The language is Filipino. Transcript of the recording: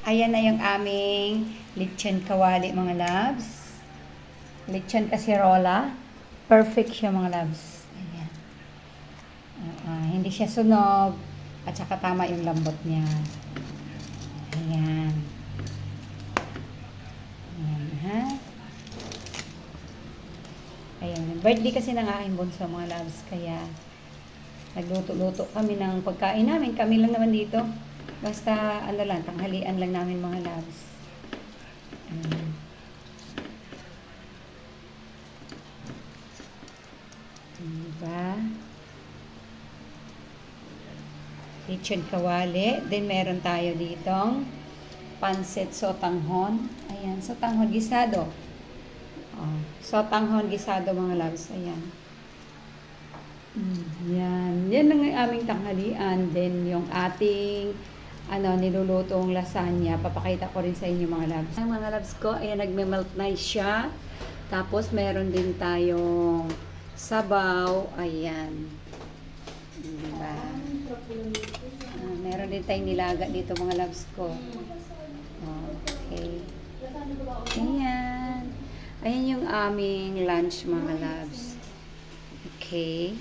Ayan na yung aming lechon kawali, mga loves. Lechon kasirola. Perfect siya, mga loves. Ayan. Hindi siya sunog. At saka tama yung lambot niya. Ayan. Ayan, ha? Ayan. Birthday kasi ng aking bunso, mga loves. Kaya, nagluto-luto kami ng pagkain namin. Kami lang naman dito. Basta, ano lang, tanghalian lang namin, mga loves. Diba? Lechon kawali. Then, meron tayo ditong pansit sotanghon. Ayan, sotanghon gisado. Sotanghon gisado, mga loves. Ayan. Yan. Yan lang ang aming tanghalian. Then, yung ating nilulutong lasagna. Papakita ko rin sa inyo, mga loves. Ang mga loves ko, ayan, nagme-melt na siya. Tapos, meron din tayong sabaw. Ayan. Diba? Meron din tayong nilaga dito, mga loves ko. Okay. Ayan. Ayan yung aming lunch, mga loves. Okay.